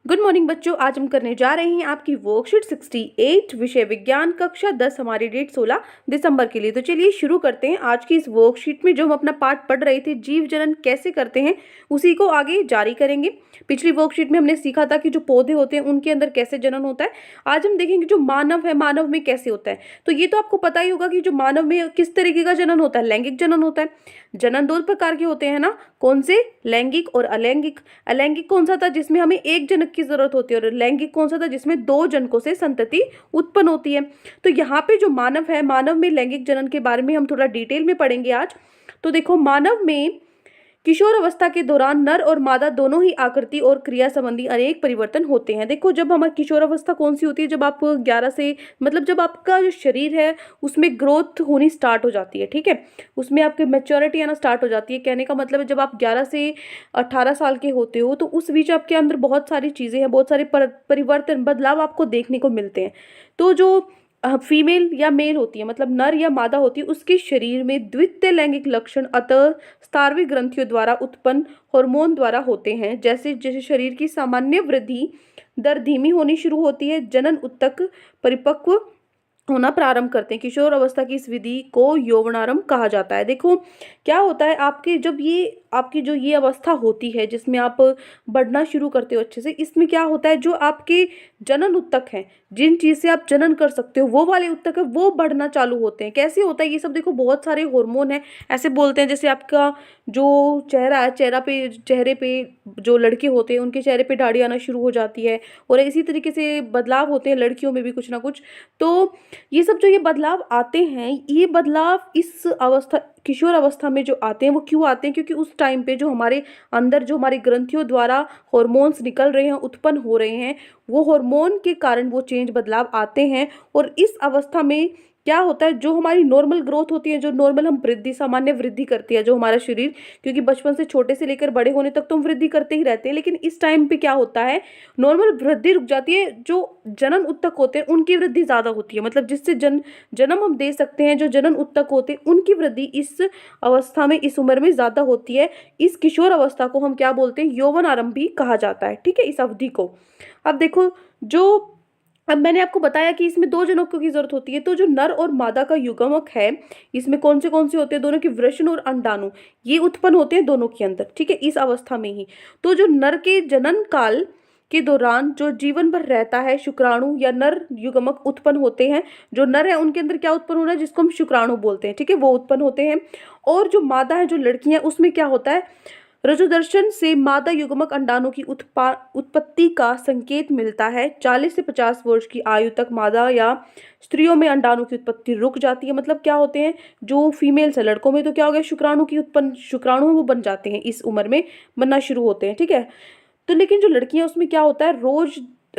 Good morning बच्चों। आज हम करने जा रहे हैं आपकी वर्कशीट 68 विषय विज्ञान कक्षा 10। हमारी डेट 16 दिसंबर के लिए। तो चलिए शुरू करते हैं। आज की इस वर्कशीट में जो हम अपना पाठ पढ़ रहे थे जीव जनन कैसे करते हैं उसी को आगे जारी करेंगे। पिछली वर्कशीट में हमने सीखा था कि जो पौधे होते हैं उनके अंदर कैसे जनन होता है। आज हम देखेंगे जो मानव है, मानव में कैसे होता है। तो ये तो आपको पता ही होगा कि जो मानव में किस तरीके का जनन होता है, लैंगिक जनन होता है। जनन दो प्रकार के होते हैं ना, कौन से? लैंगिक और अलैंगिक। अलैंगिक कौन सा था? जिसमें हमें एक जनक की जरूरत होती है। और लैंगिक कौन सा था? जिसमें दो जनकों से संतति उत्पन्न होती है। तो यहाँ पे जो मानव है, मानव में लैंगिक जनन के बारे में हम थोड़ा डिटेल में पढ़ेंगे आज। तो देखो, मानव में किशोर अवस्था के दौरान नर और मादा दोनों ही आकृति और क्रिया संबंधी अनेक परिवर्तन होते हैं। देखो, जब हमारी किशोर अवस्था कौन सी होती है? जब आप 11 से मतलब जब आपका जो शरीर है उसमें ग्रोथ होनी स्टार्ट हो जाती है, ठीक है, उसमें आपकी मैच्योरिटी आना स्टार्ट हो जाती है। कहने का मतलब है जब आप 11 से 18 साल के होते हो तो उस बीच आपके अंदर बहुत सारी चीज़ें हैं, बहुत सारे परिवर्तन, बदलाव आपको देखने को मिलते हैं। तो जो फीमेल या मेल होती है, मतलब नर या मादा होती है, उसके शरीर में द्वितीय लैंगिक लक्षण अतः स्रावी ग्रंथियों द्वारा उत्पन्न हार्मोन द्वारा होते हैं। जैसे जैसे शरीर की सामान्य वृद्धि दर धीमी होनी शुरू होती है, जनन उत्तक परिपक्व होना प्रारंभ करते हैं। किशोर अवस्था की इस विधि को यौवनारंभ कहा जाता है। देखो क्या होता है, आपके जब ये आपकी जो ये अवस्था होती है जिसमें आप बढ़ना शुरू करते हो अच्छे से, इसमें क्या होता है, जो आपके जनन उत्तक हैं, जिन चीज़ से आप जनन कर सकते हो वो वाले उत्तक है वो बढ़ना चालू होते हैं। कैसे होता है ये सब? देखो, बहुत सारे हार्मोन है। ऐसे बोलते हैं जैसे आपका जो चेहरा है, चेहरे पे जो लड़के होते हैं उनके चेहरे पे दाढ़ी आना शुरू हो जाती है, और इसी तरीके से बदलाव होते हैं लड़कियों में भी कुछ ना कुछ। तो ये सब जो ये बदलाव आते हैं, ये बदलाव इस अवस्था किशोर अवस्था में जो आते हैं वो क्यों आते हैं? क्योंकि उस टाइम पे जो हमारे अंदर जो हमारी ग्रंथियों द्वारा हॉर्मोन्स निकल रहे हैं, उत्पन्न हो रहे हैं, वो हार्मोन के कारण वो चेंज बदलाव आते हैं। और इस अवस्था में क्या होता है, जो हमारी नॉर्मल ग्रोथ होती है, जो नॉर्मल हम वृद्धि, सामान्य वृद्धि करती है जो हमारा शरीर, क्योंकि बचपन से छोटे से लेकर बड़े होने तक तो हम वृद्धि करते ही रहते हैं, लेकिन इस टाइम पे क्या होता है, नॉर्मल वृद्धि रुक जाती है। जो जनन उत्तक होते हैं उनकी वृद्धि ज्यादा होती है, मतलब जिससे जन्म हम दे सकते हैं, जो जनन उत्तक होते हैं उनकी वृद्धि इस अवस्था में, इस उम्र में ज्यादा होती है। इस किशोर अवस्था को हम क्या बोलते हैं? यौवन आरंभ भी कहा जाता है, ठीक है, इस अवधि को। अब देखो, जो अब मैंने आपको बताया कि इसमें दो जनकों की जरूरत होती है। तो जो नर और मादा का युग्मक है, इसमें कौन से होते हैं? दोनों के वृषण और अंडाणु, ये उत्पन्न होते हैं दोनों के अंदर, ठीक है, इस अवस्था में ही। तो जो नर के जनन काल के दौरान जो जीवन भर रहता है, शुक्राणु या नर युग्मक उत्पन्न होते हैं। जो नर है उनके अंदर क्या उत्पन्न हो रहा है, जिसको हम शुक्राणु बोलते हैं, ठीक है, वो उत्पन्न होते हैं। और जो मादा है, जो लड़कियां, उसमें क्या होता है, रजोदर्शन से मादा युग्मक अंडाणु की उत्पत्ति का संकेत मिलता है। 40 से 50 वर्ष की आयु तक मादा या स्त्रियों में अंडाणु की उत्पत्ति रुक जाती है। मतलब क्या होते हैं, जो फीमेल्स है, लड़कों में तो क्या हो गया, शुक्राणु है वो बन जाते हैं, इस उम्र में बनना शुरू होते हैं, ठीक है। तो लेकिन जो लड़कियां, उसमें क्या होता है,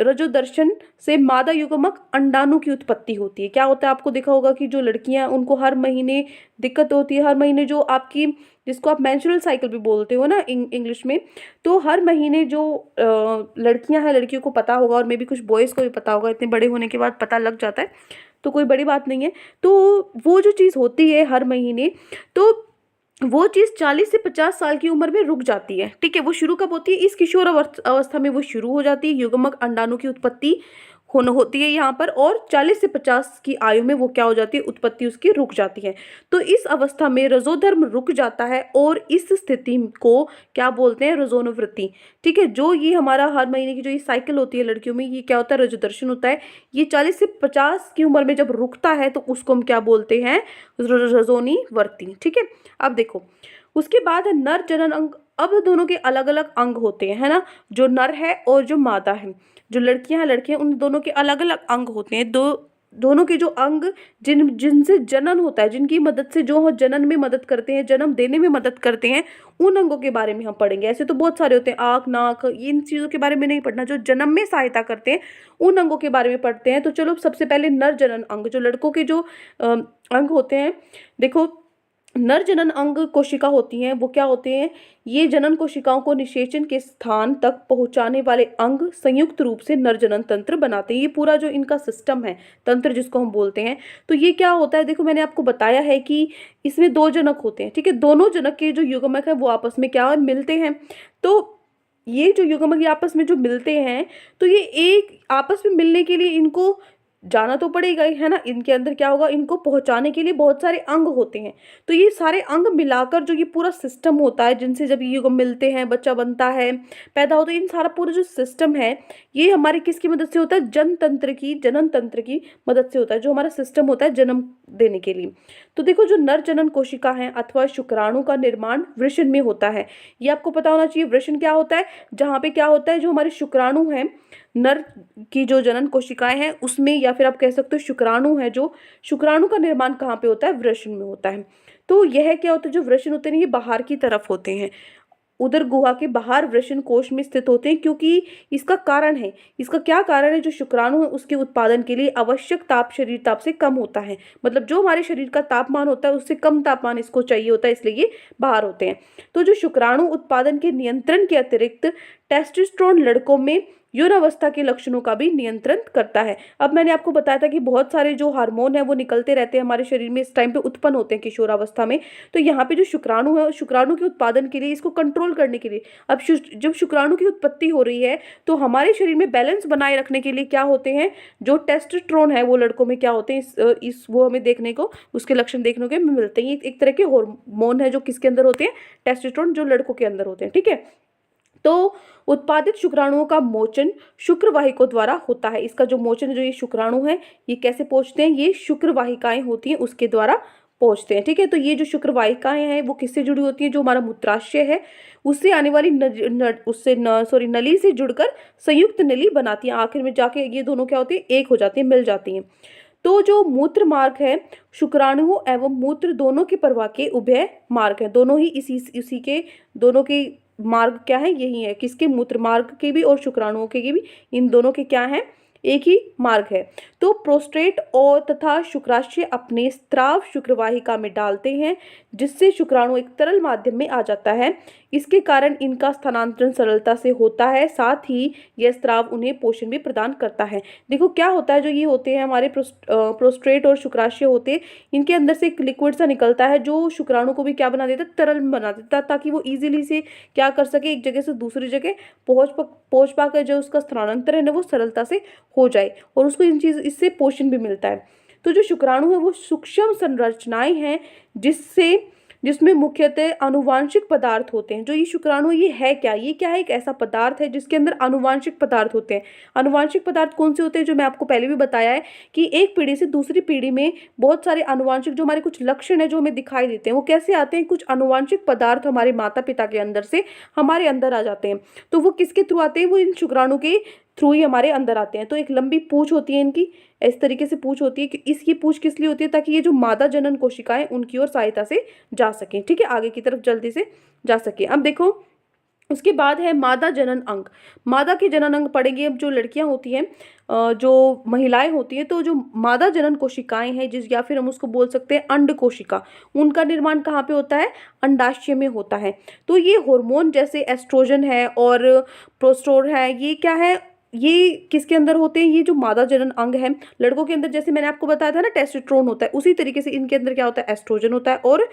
रजोदर्शन से मादा युग्मक अंडाणु की उत्पत्ति होती है। क्या होता है, आपको देखा होगा कि जो लड़कियां, उनको हर महीने दिक्कत होती है, हर महीने जो आपकी, जिसको आप मेंस्ट्रुअल साइकिल भी बोलते हो ना इंग्लिश में, तो हर महीने जो लड़कियां हैं, लड़कियों को पता होगा, और मे भी कुछ बॉयज़ को भी पता होगा, इतने बड़े होने के बाद पता लग जाता है, तो कोई बड़ी बात नहीं है। तो वो जो चीज़ होती है हर महीने, तो वो चीज़ 40 से 50 साल की उम्र में रुक जाती है, ठीक है। वो शुरू कब होती है? इस किशोर अवस्था में वो शुरू हो जाती है, युग्मक अंडाणु की उत्पत्ति होती है यहाँ पर। और 40 से 50 की आयु में वो क्या हो जाती है, उत्पत्ति उसकी रुक जाती है। तो इस अवस्था में रजोधर्म रुक जाता है, और इस स्थिति को क्या बोलते हैं, रजोनुवृत्ति, ठीक है। जो ये हमारा हर महीने की जो ये साइकिल होती है लड़कियों में, ये क्या होता है, रजोदर्शन होता है। ये 40 से 50 की उम्र में जब रुकता है तो उसको हम क्या बोलते हैं, रजोनिवर्ती, ठीक है। अब देखो, उसके बाद है नर जनन अंग। अब दोनों के अलग अलग अंग होते हैं, है ना, जो नर है और जो मादा है। जो लड़कियां हैं, लड़कियां, उन दोनों के अलग अलग अंग होते हैं। दोनों के जो अंग जिनसे जनन होता है, जिनकी मदद से जो जनन में मदद करते हैं, जन्म देने में मदद करते हैं, उन अंगों के बारे में हम पढ़ेंगे। ऐसे तो बहुत सारे होते हैं, आँख, नाक, इन चीज़ों के बारे में नहीं पढ़ना। जो जन्म में सहायता करते हैं उन अंगों के बारे में पढ़ते हैं। तो चलो, सबसे पहले नर जनन अंग, जो लड़कों के जो अंग होते हैं। देखो, नर जनन अंग कोशिका होती हैं, वो क्या होते हैं, ये जनन कोशिकाओं को निषेचन के स्थान तक पहुंचाने वाले अंग संयुक्त रूप से नर जनन तंत्र बनाते हैं। ये पूरा जो इनका सिस्टम है, तंत्र जिसको हम बोलते हैं, तो ये क्या होता है, देखो मैंने आपको बताया है कि इसमें दो जनक होते हैं, ठीक है। दोनों जनक के जो युग्मक है वो आपस में क्या है, मिलते हैं। तो ये जो युग्मक ये आपस में जो मिलते हैं, तो ये एक आपस में मिलने के लिए इनको जाना तो पड़ेगा ही, है ना। इनके अंदर क्या होगा, इनको पहुंचाने के लिए बहुत सारे अंग होते हैं। तो ये सारे अंग मिलाकर जो ये पूरा सिस्टम होता है, जिनसे जब ये युग्म मिलते हैं, बच्चा बनता है, पैदा होता है, इन सारा पूरा जो सिस्टम है, ये हमारे किसकी मदद से होता है, जनन तंत्र की मदद से होता है, जो हमारा सिस्टम होता है जन्म देने के लिए। तो देखो, जो नर जनन कोशिका है अथवा शुक्राणु का निर्माण वृषण में होता है। ये आपको पता होना चाहिए। वृषण क्या होता है, जहाँ पे क्या होता है, जो हमारे शुक्राणु हैं, नर की जो जनन कोशिकाएं हैं उसमें, या फिर आप कह सकते हो शुक्राणु है, जो शुक्राणु का निर्माण कहाँ पे होता है, वृषण में होता है। तो यह क्या होता है, जो वृषण होते हैं ये बाहर की तरफ होते हैं, उदर गुहा के बाहर वृषण कोश में स्थित होते हैं। क्योंकि इसका कारण है, इसका क्या कारण है, जो शुक्राणु है उसके उत्पादन के लिए आवश्यक ताप शरीर ताप से कम होता है। मतलब जो हमारे शरीर का तापमान होता है उससे कम तापमान इसको चाहिए होता है, इसलिए ये बाहर होते हैं। तो जो शुक्राणु उत्पादन के नियंत्रण के अतिरिक्त टेस्टोस्टेरोन लड़कों में यौनावस्था के लक्षणों का भी नियंत्रण करता है। अब मैंने आपको बताया था कि बहुत सारे जो हार्मोन है वो निकलते रहते हैं हमारे शरीर में, इस टाइम पे उत्पन्न होते हैं किशोरावस्था में। तो यहाँ पे जो शुक्राणु है, शुक्राणु के उत्पादन के लिए, इसको कंट्रोल करने के लिए, अब जब शुक्राणु की उत्पत्ति हो रही है तो हमारे शरीर में बैलेंस बनाए रखने के लिए क्या होते हैं, जो टेस्टोस्टेरोन है वो लड़कों में क्या होते हैं, इस वो हमें देखने को, उसके लक्षण देखने को मिलते हैं। ये एक तरह के हार्मोन है जो किसके अंदर होते हैं, टेस्टोस्टेरोन, जो लड़कों के अंदर होते हैं, ठीक है। तो उत्पादित शुक्राणुओं का मोचन शुक्रवाहिकों द्वारा होता है। इसका जो मोचन है, जो ये शुक्राणु है, ये कैसे पहुंचते हैं, ये शुक्रवाहिकाएं होती हैं उसके द्वारा पहुंचते हैं, ठीक है। तो ये जो शुक्रवाहिकाएं हैं वो किससे जुड़ी होती हैं, जो हमारा मूत्राशय है उससे आने वाली नली से जुड़कर संयुक्त नली बनाती है। आखिर में जाके ये दोनों क्या होती है, एक हो जाती है, मिल जाती हैं। तो जो मूत्र मार्ग है, शुक्राणुओं एवं मूत्र दोनों के प्रवाह के उभय मार्ग है। दोनों ही इसी के दोनों के मार्ग क्या है, यही है, किसके, मूत्र मार्ग के भी और शुक्राणुओं के भी, इन दोनों के क्या है, एक ही मार्ग है। तो प्रोस्टेट और तथा शुक्राशय अपने स्त्राव शुक्रवाहिका में डालते हैं, जिससे शुक्राणु एक तरल माध्यम में आ जाता है। इसके कारण इनका स्थानांतरण सरलता से होता है, साथ ही यह स्त्राव उन्हें पोषण भी प्रदान करता है। देखो क्या होता है, जो ये होते हैं हमारे प्रोस्टेट और शुक्राशय होते हैं, इनके अंदर से एक लिक्विड सा निकलता है जो शुक्राणु को भी क्या बना देता है, तरल बना देता है, ताकि वो इजीली से क्या कर सके, एक जगह से दूसरी जगह पहुंच पाकर जो उसका स्थानांतरण है ना वो सरलता से हो जाए, और उसको इससे पोषण भी मिलता है। तो जो शुक्राणु है वो सूक्ष्म संरचनाएं हैं जिसमें मुख्यतः आनुवांशिक पदार्थ होते हैं। जो ये शुक्राणु ये है क्या, ये क्या है, एक ऐसा पदार्थ है जिसके अंदर आनुवांशिक पदार्थ होते हैं। आनुवांशिक पदार्थ कौन से होते हैं, जो मैं आपको पहले भी बताया है कि एक पीढ़ी से दूसरी पीढ़ी में बहुत सारे आनुवांशिक जो हमारे कुछ लक्षण है जो हमें दिखाई देते हैं, वो कैसे आते हैं, कुछ आनुवांशिक पदार्थ हमारे माता पिता के अंदर से हमारे अंदर आ जाते हैं। तो वो किसके थ्रू आते हैं, वो इन शुक्राणु के थ्रू ही हमारे अंदर आते हैं। तो एक लंबी पूंछ होती है इनकी, इस तरीके से पूंछ होती है कि इसकी पूंछ किस लिए होती है, ताकि ये जो मादा जनन कोशिकाएं उनकी ओर सहायता से जा सकें, ठीक है, आगे की तरफ जल्दी से जा सके। अब देखो उसके बाद है मादा जनन अंग। मादा के जनन अंग पढ़ेंगे। अब जो लड़कियां होती हैं, जो महिलाएं होती हैं, तो जो मादा जनन कोशिकाएं हैं, जिस या फिर हम उसको बोल सकते हैं अंड कोशिका, उनका निर्माण कहाँ पे होता है, अंडाशय में होता है। तो ये हार्मोन जैसे एस्ट्रोजन है और प्रोस्टोर है, ये क्या है, ये किसके अंदर होते हैं, ये जो मादा जनन अंग है लड़कों के अंदर, जैसे मैंने आपको बताया था ना टेस्टोस्टेरोन होता है, उसी तरीके से इनके अंदर क्या होता है, एस्ट्रोजन होता है और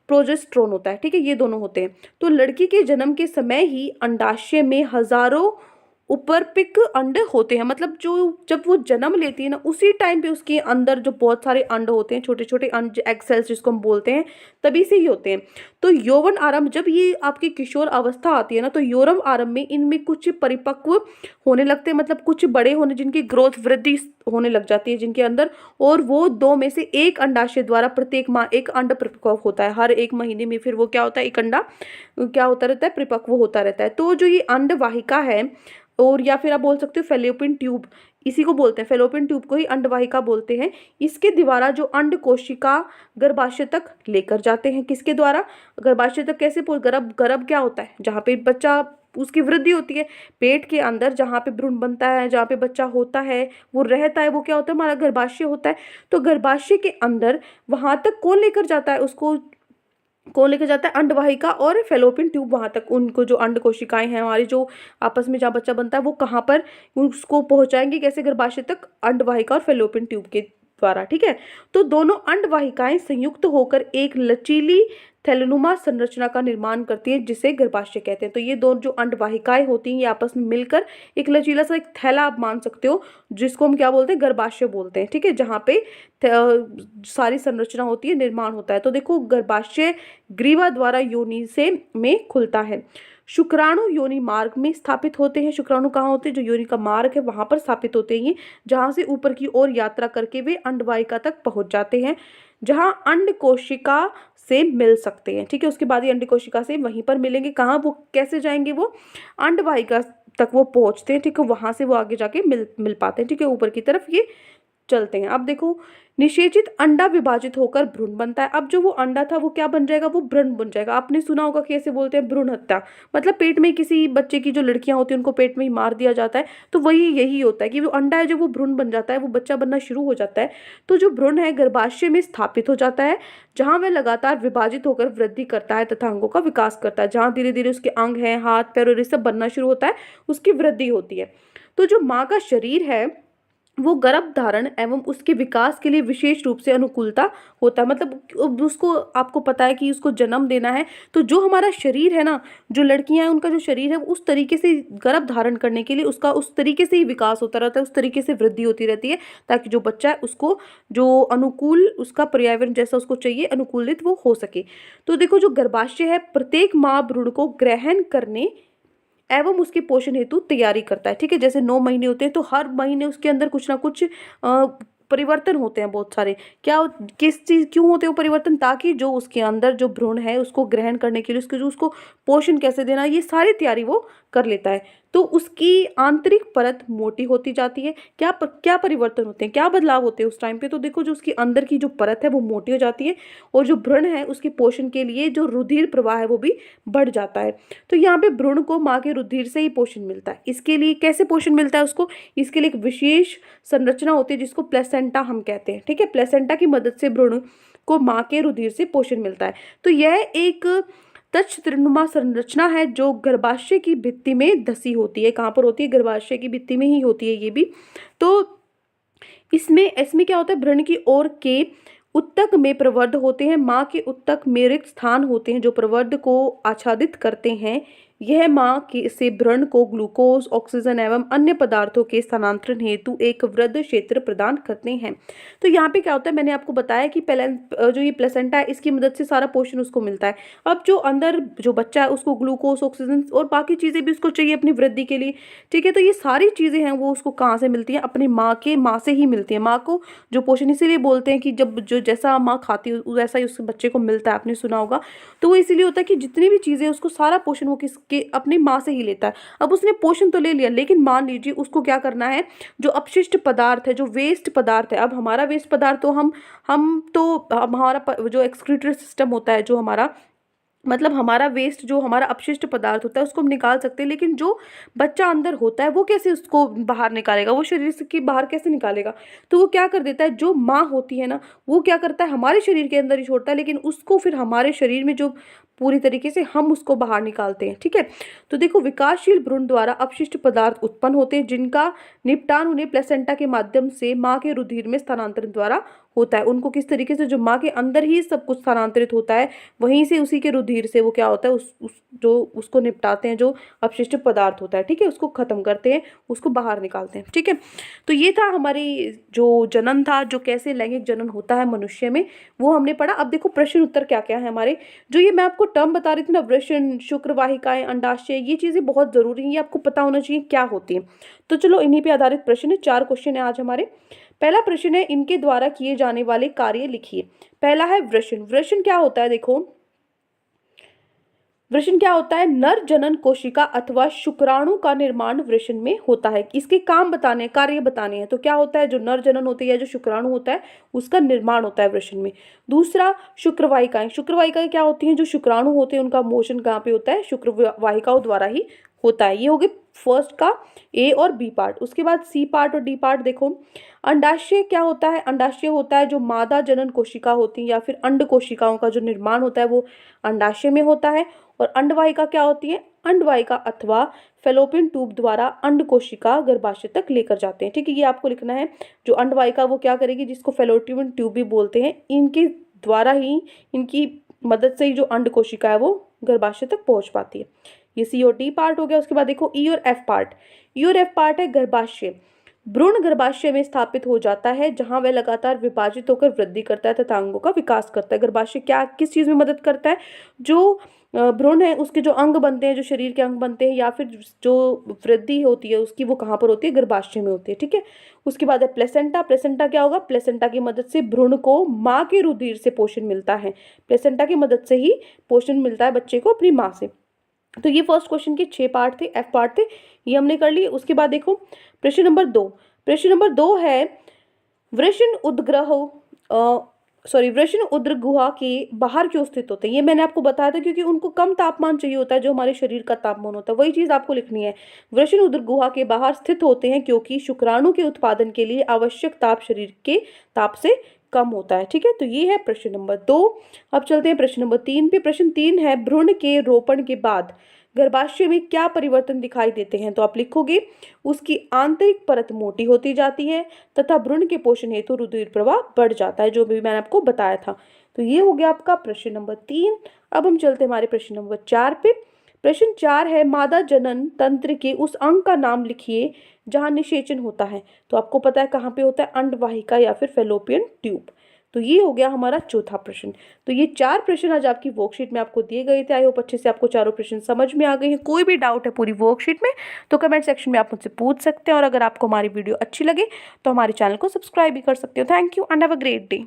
प्रोजेस्टेरोन होता है, ठीक है, ये दोनों होते हैं। तो लड़की के जन्म के समय ही अंडाशय में हजारों उपरपिक अंड होते हैं। मतलब जो जब वो जन्म लेती है ना, उसी टाइम पे उसके अंदर जो बहुत सारे अंड होते हैं, छोटे छोटे अंड, एग सेल्स जिसको हम बोलते हैं, तभी से ही होते हैं। तो यौवन आरंभ, जब ये आपकी किशोर अवस्था आती है ना, तो यौवन आरंभ में इनमें कुछ परिपक्व होने लगते हैं, मतलब कुछ बड़े होने, जिनकी ग्रोथ वृद्धि होने लग जाती है जिनके अंदर, और वो दो में से एक अंडाशय द्वारा प्रत्येक माह एक अंड परिपक्व होता है। हर एक महीने में फिर वो क्या होता है, एक अंडा क्या होता रहता है, परिपक्व होता रहता है। तो जो ये अंड वाहिका है, और या फिर आप बोल सकते हो फेलोपियन ट्यूब, इसी को बोलते हैं, फेलोपियन ट्यूब को ही अंडवाहिका बोलते हैं। इसके द्वारा जो अंड कोशिका गर्भाशय तक लेकर जाते हैं, किसके द्वारा, गर्भाशय तक कैसे, गर्भ क्या होता है, जहाँ पे बच्चा उसकी वृद्धि होती है, पेट के अंदर जहाँ पे भ्रूण बनता है, जहाँ पे बच्चा होता है, वो रहता है, वो क्या होता है, हमारा गर्भाशय होता है। तो गर्भाशय के अंदर वहां तक कौन लेकर जाता है, उसको कौन लेकर जाता है, अंडवाहिका और फेलोपियन ट्यूब, वहां तक उनको जो अंड कोशिकाएं हैं हमारी, जो आपस में जहाँ बच्चा बनता है, वो कहाँ पर उसको पहुंचाएंगे, कैसे, गर्भाशय तक, अंडवाहिका और फेलोपियन ट्यूब के द्वारा, ठीक है। तो दोनों अंडवाहिकाएं संयुक्त होकर एक लचीली थैलेनुमा संरचना का निर्माण करती है जिसे गर्भाशय कहते हैं। तो ये दोनों जो अंडवाहिकाएं होती हैं ये आपस में मिलकर एक लचीला सा एक थैला आप मान सकते हो, जिसको हम क्या बोलते हैं, गर्भाशय बोलते हैं। ठीक है, जहाँ पे सारी संरचना होती है, निर्माण होता है। तो देखो, गर्भाशय ग्रीवा द्वारा योनि से में खुलता है। शुक्राणु योनि मार्ग में स्थापित होते हैं। शुक्राणु कहाँ होते हैं, जो योनि का मार्ग है वहां पर स्थापित होते हैं ये, जहां से ऊपर की ओर यात्रा करके वे अंडवाहिका तक पहुंच जाते हैं, जहां अंड कोशिका से मिल सकते हैं। ठीक है, उसके बाद ये अंड कोशिका से वहीं पर मिलेंगे। कहाँ, वो कैसे जाएंगे, वो अंडवाहिका तक वो पहुंचते हैं। ठीक है, वहां से वो आगे जाके मिल पाते हैं। ठीक है, ऊपर की तरफ ये चलते हैं। अब देखो, निषेचित अंडा विभाजित होकर भ्रूण बनता है। अब जो वो अंडा था वो क्या बन जाएगा, वो भ्रूण बन जाएगा। आपने सुना होगा कि ऐसे बोलते हैं भ्रूण हत्या, मतलब पेट में किसी बच्चे की जो लड़कियां होती हैं उनको पेट में ही मार दिया जाता है। तो वही यही होता है कि वो अंडा है जो वो भ्रूण बन जाता है, वो बच्चा बनना शुरू हो जाता है। तो जो भ्रूण है गर्भाशय में स्थापित हो जाता है, जहां वह लगातार विभाजित होकर वृद्धि करता है तथा अंगों का विकास करता है। जहां धीरे धीरे उसके अंग हैं, हाथ पैर और ये सब बनना शुरू होता है, उसकी वृद्धि होती है। तो जो माँ का शरीर है वो गर्भ धारण एवं उसके विकास के लिए विशेष रूप से अनुकूलता होता है। मतलब उसको, आपको पता है कि उसको जन्म देना है, तो जो हमारा शरीर है ना, जो लड़कियां हैं उनका जो शरीर है वो उस तरीके से गर्भ धारण करने के लिए उसका उस तरीके से ही विकास होता रहता है, उस तरीके से वृद्धि होती रहती है, ताकि जो बच्चा है उसको जो अनुकूल, उसका पर्यावरण जैसा उसको चाहिए अनुकूलित वो हो सके। तो देखो, जो गर्भाशय है प्रत्येक माँ भ्रूण को ग्रहण करने एवं उसके पोषण हेतु तैयारी करता है। ठीक है, जैसे 9 महीने होते हैं तो हर महीने उसके अंदर कुछ ना कुछ परिवर्तन होते हैं बहुत सारे। क्या, किस चीज, क्यों होते हैं वो परिवर्तन, ताकि जो उसके अंदर जो भ्रूण है उसको ग्रहण करने के लिए उसको जो उसको पोषण कैसे देना, ये सारी तैयारी वो कर लेता है। तो उसकी आंतरिक परत मोटी होती जाती है। क्या परिवर्तन होते हैं, क्या बदलाव होते हैं उस टाइम पे, तो देखो, जो उसकी अंदर की जो परत है वो मोटी हो जाती है, और जो भ्रूण है उसके पोषण के लिए जो रुधिर प्रवाह है वो भी बढ़ जाता है। तो यहाँ पे भ्रूण को माँ के रुधिर से ही पोषण मिलता है। इसके लिए कैसे पोषण मिलता है उसको, इसके लिए एक विशेष संरचना होती है जिसको प्लेसेंटा हम कहते हैं। ठीक है, प्लेसेंटा की मदद से भ्रूण को माँ के रुधिर से पोषण मिलता है। तो यह एक तच्छिद्रनुमा संरचना है जो गर्भाशय की भित्ति में धसी होती है। कहाँ पर होती है, गर्भाशय की भित्ति में ही होती है ये भी। तो इसमें इसमें क्या होता है, भ्रूण की ओर के उत्तक में प्रवर्ध होते हैं। माँ के उत्तक में रिक्त स्थान होते हैं जो प्रवर्ध को आच्छादित करते हैं। यह माँ के से भ्रूण को ग्लूकोज, ऑक्सीजन एवं अन्य पदार्थों के स्थानांतरण हेतु एक वृद्ध क्षेत्र प्रदान करते हैं। तो यहाँ पे क्या होता है, मैंने आपको बताया कि जो ये प्लेसेंटा है इसकी मदद से सारा पोषण उसको मिलता है। अब जो अंदर जो बच्चा है उसको ग्लूकोज, ऑक्सीजन और बाकी चीज़ें भी उसको चाहिए अपनी वृद्धि के लिए। ठीक है, तो ये सारी चीज़ें हैं वो उसको कहाँ से मिलती हैं, अपनी माँ से ही मिलती है। माँ को जो पोषण, इसीलिए बोलते हैं कि जब जो जैसा माँ खाती है वैसा ही उस बच्चे को मिलता है, आपने सुना होगा। तो वो इसीलिए होता है कि जितनी भी चीज़ें उसको सारा पोषण वो किसके, अपनी माँ से ही लेता है। अब उसने पोषण तो ले लिया, लेकिन मान लीजिए उसको क्या करना है, जो अपशिष्ट पदार्थ है, जो वेस्ट पदार्थ है, अब हमारा वेस्ट पदार्थ तो हमारा जो एक्सक्रीटरी सिस्टम होता है, जो हमारा मतलब हमारा वेस्ट, जो हमारा अपशिष्ट पदार्थ होता है उसको हम निकाल सकते हैं, लेकिन जो बच्चा अंदर होता है वो कैसे उसको बाहर निकालेगा, वो शरीर से की बाहर कैसे निकालेगा। तो वो क्या कर देता है, जो माँ होती है ना, वो क्या करता है, हमारे शरीर के अंदर ही छोड़ता है, लेकिन उसको फिर हमारे शरीर में जो पूरी तरीके से हम उसको बाहर निकालते हैं। ठीक है, तो देखो, विकासशील भ्रूण द्वारा अपशिष्ट पदार्थ उत्पन्न होते हैं जिनका निपटान उन्हें प्लेसेंटा के माध्यम से माँ के रुधिर में स्थानांतरण द्वारा होता है। उनको किस तरीके से, जो माँ के अंदर ही सब कुछ स्थानांतरित होता है, वहीं से उसी के रुधिर से वो क्या होता है, जो उसको निपटाते हैं, जो अपशिष्ट पदार्थ होता है। ठीक है, उसको खत्म करते हैं, उसको बाहर निकालते हैं। ठीक है, तो ये था हमारी जो जनन था, जो कैसे लैंगिक जनन होता है मनुष्य में, वो हमने पढ़ा। अब देखो प्रश्न उत्तर क्या क्या है हमारे, जो ये मैं आपको टर्म बता रही थी ना, वृषण, शुक्रवाहिकाएं, अंडाशय, ये चीजें बहुत जरूरी है, ये आपको पता होना चाहिए क्या होती है। तो चलो, इन्हीं पे आधारित प्रश्न है, 4 क्वेश्चन है आज हमारे। पहला प्रश्न है, इनके द्वारा किए जाने वाले कार्य लिखिए। पहला है वृषण। वृषण क्या होता है, देखो, वृषण क्या होता है, नर जनन कोशिका अथवा शुक्राणु का निर्माण वृषण में होता है। इसके काम बताने, कार्य बताने हैं, तो क्या होता है, जो नर जनन होती है या जो शुक्राणु होता है उसका निर्माण होता है वृषण में। दूसरा, शुक्रवाहिकाएं। शुक्रवाहिकाएं क्या होती हैं, जो शुक्राणु होते हैं उनका मोशन कहाँ पे होता है, शुक्रवाहिकाओं द्वारा ही होता है। ये हो गए फर्स्ट का ए और बी पार्ट। उसके बाद सी पार्ट और डी पार्ट देखो। अंडाशय क्या होता है, अंडाशय होता है जो मादा जनन कोशिका होती है या फिर अंड कोशिकाओं का जो निर्माण होता है वो अंडाशय में होता है। और अंडवाहिका क्या होती है, अंडवाहिका अथवा फेलोपियन ट्यूब द्वारा अंड कोशिका गर्भाशय तक लेकर जाते हैं। ठीक है, ये आपको लिखना है। जो अंडवाहिका वो क्या करेगी, जिसको फेलोपियन ट्यूब भी बोलते हैं, इनके द्वारा ही, इनकी मदद से ही जो अंड कोशिका है वो गर्भाशय तक पहुंच पाती है। ये सी और डी पार्ट हो गया। उसके बाद देखो ई और एफ पार्ट। ई और एफ पार्ट है गर्भाशय। भ्रूण गर्भाशय में स्थापित हो जाता है जहां वह लगातार विभाजित होकर वृद्धि करता है तथा अंगों का विकास करता है। गर्भाशय क्या किस चीज में मदद करता है? जो भ्रूण है उसके जो अंग बनते हैं, जो शरीर के अंग बनते हैं या फिर जो वृद्धि होती है उसकी, वो कहाँ पर होती है? गर्भाशय में होती है। ठीक है। उसके बाद है प्लेसेंटा। प्लेसेंटा क्या होगा? प्लेसेंटा की मदद से भ्रूण को माँ के रुधिर से पोषण मिलता है। प्लेसेंटा की मदद से ही पोषण मिलता है बच्चे को अपनी माँ से। तो ये फर्स्ट क्वेश्चन के 6 पार्ट थे, एफ पार्ट थे, ये हमने कर लिए। उसके बाद देखो प्रश्न नंबर 2। प्रश्न नंबर 2 है वृषण उदग्रह वृषण उदर गुहा के बाहर क्यों स्थित होते हैं? ये मैंने आपको बताया था क्योंकि उनको कम तापमान चाहिए होता है जो हमारे शरीर का तापमान होता है, वही चीज आपको लिखनी है। वृषण उदर गुहा के बाहर स्थित होते हैं क्योंकि शुक्राणु के उत्पादन के लिए आवश्यक ताप शरीर के ताप से कम होता है। ठीक है, तो ये है प्रश्न नंबर 2। अब चलते हैं प्रश्न नंबर 3 पे। प्रश्न 3 है भ्रूण के रोपण के बाद गर्भाशय में क्या परिवर्तन दिखाई देते हैं? तो आप लिखोगे उसकी आंतरिक परत मोटी होती जाती है तथा भ्रूण के पोषण हेतु रुधिर प्रवाह बढ़ जाता है, जो भी मैंने आपको बताया था। तो ये हो गया आपका प्रश्न नंबर 3। अब हम चलते हैं हमारे प्रश्न नंबर 4 पे। प्रश्न 4 है मादा जनन तंत्र के उस अंग का नाम लिखिए जहां निषेचन होता है। तो आपको पता है कहाँ पे होता है? अंडवाहिका या फिर फेलोपियन ट्यूब। तो ये हो गया हमारा चौथा प्रश्न। तो ये 4 प्रश्न आज आपकी वर्कशीट में आपको दिए गए थे। आई होप अच्छे से आपको चारों प्रश्न समझ में आ गए हैं। कोई भी डाउट है पूरी वर्कशीट में तो कमेंट सेक्शन में आप मुझसे पूछ सकते हैं, और अगर आपको हमारी वीडियो अच्छी लगे तो हमारे चैनल को सब्सक्राइब भी कर सकते हो। Thank you and have a great day.